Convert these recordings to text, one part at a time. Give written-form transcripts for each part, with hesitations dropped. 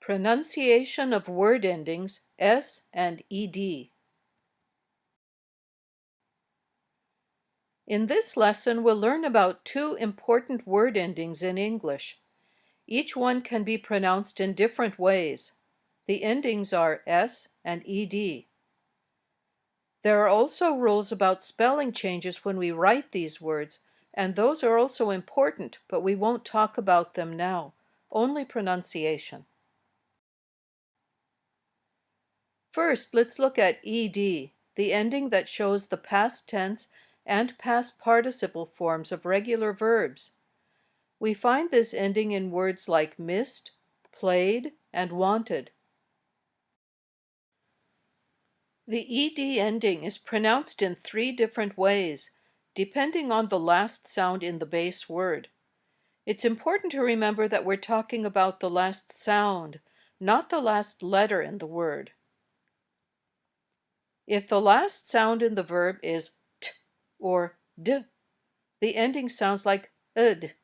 Pronunciation of word endings S and ED. In this lesson, we'll learn about two important word endings in English. Each one can be pronounced in different ways. The endings are S and ED. There are also rules about spelling changes when we write these words, and those are also important, but we won't talk about them now, only pronunciation. First, let's look at ed, the ending that shows the past tense and past participle forms of regular verbs. We find this ending in words like missed, played, and wanted. The ed ending is pronounced in three different ways, depending on the last sound in the base word. It's important to remember that we're talking about the last sound, not the last letter in the word. If the last sound in the verb is t or d, the ending sounds like ed.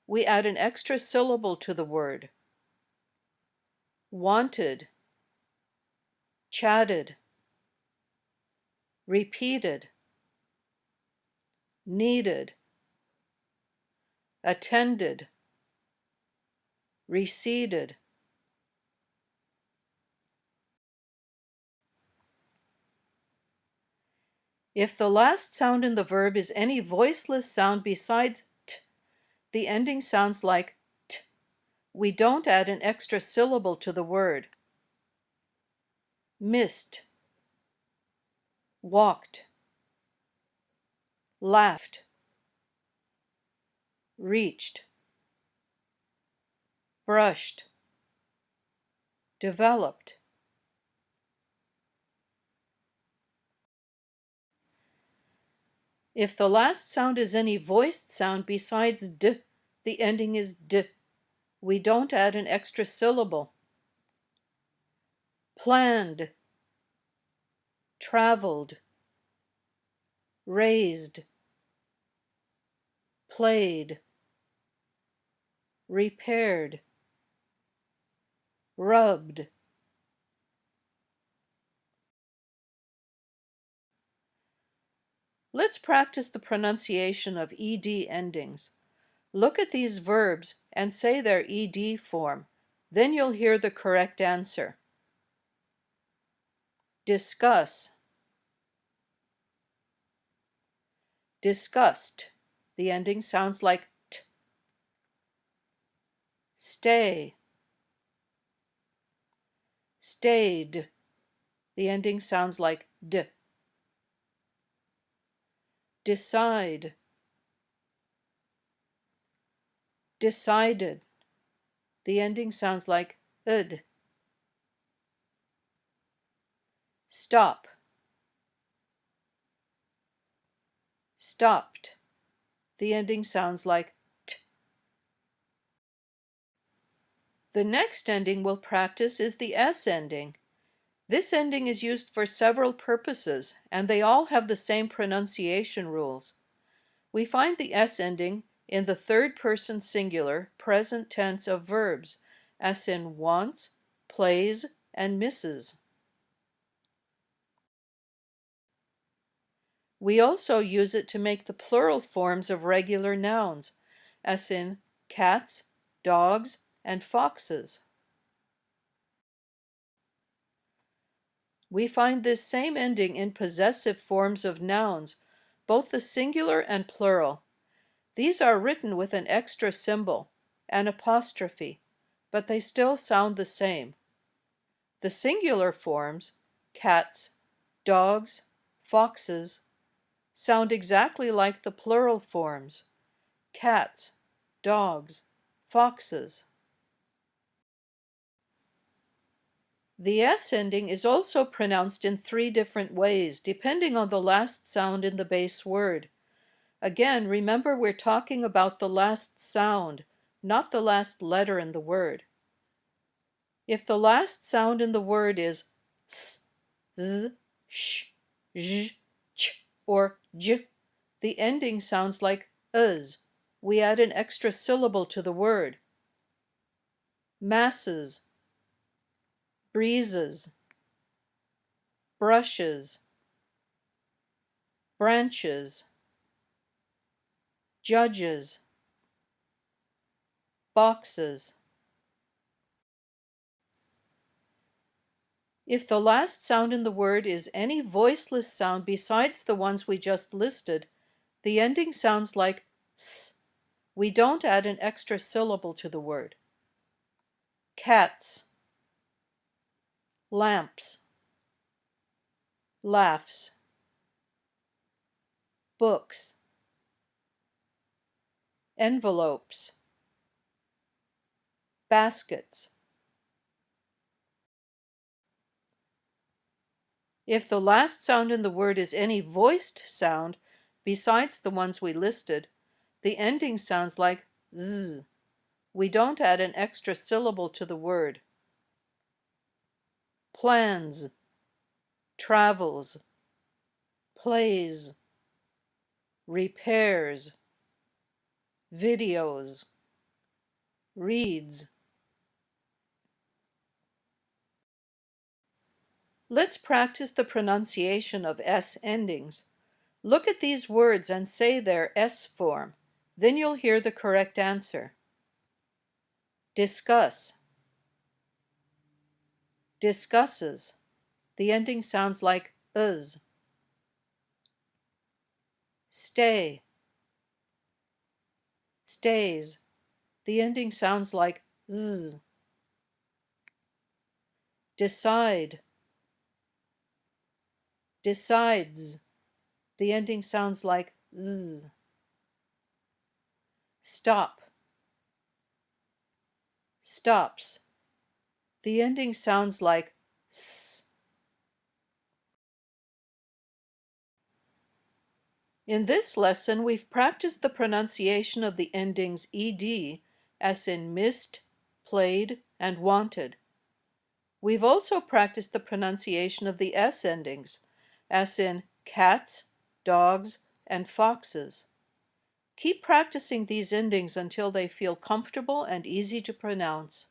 We add an extra syllable to the word. Wanted, chatted, repeated, needed, attended, receded. If the last sound in the verb is any voiceless sound besides t, the ending sounds like t. We don't add an extra syllable to the word. Missed, walked, laughed, reached, brushed, developed. If the last sound is any voiced sound besides d, the ending is d. We don't add an extra syllable. Planned, traveled, raised, played, repaired, rubbed. Let's practice the pronunciation of ed endings. Look at these verbs and say their ed form. Then you'll hear the correct answer. Discuss, disgust. The ending sounds like t. Stay, stayed. The ending sounds like d. Decide, decided. The ending sounds like id. Stop, stopped. The ending sounds like t. The next ending we'll practice is the s ending. This ending is used for several purposes, and they all have the same pronunciation rules. We find the s ending in the third person singular present tense of verbs, as in wants, plays, and misses. We also use it to make the plural forms of regular nouns, as in cats, dogs, and foxes. We find this same ending in possessive forms of nouns, both the singular and plural. These are written with an extra symbol, an apostrophe, but they still sound the same. The singular forms, cats, dogs, foxes, sound exactly like the plural forms, cats, dogs, foxes. The S ending is also pronounced in three different ways, depending on the last sound in the base word. Again, remember we're talking about the last sound, not the last letter in the word. If the last sound in the word is s, z, sh, zh, ch, or j, the ending sounds like uz. We add an extra syllable to the word. Masses, breezes, brushes, branches, judges, boxes. If the last sound in the word is any voiceless sound besides the ones we just listed, the ending sounds like s. We don't add an extra syllable to the word. Cats, lamps, laughs, books, envelopes, baskets. If the last sound in the word is any voiced sound besides the ones we listed, the ending sounds like z. We don't add an extra syllable to the word. Plans, travels, plays, repairs, videos, reads. Let's practice the pronunciation of S endings. Look at these words and say their S form. Then you'll hear the correct answer. Discuss, discusses. The ending sounds like uz. Stay, stays. The ending sounds like z. Decide, decides. The ending sounds like z. Stop, stops. The ending sounds like s. In this lesson, we've practiced the pronunciation of the endings ed, as in missed, played, and wanted. We've also practiced the pronunciation of the S endings, as in cats, dogs, and foxes. Keep practicing these endings until they feel comfortable and easy to pronounce.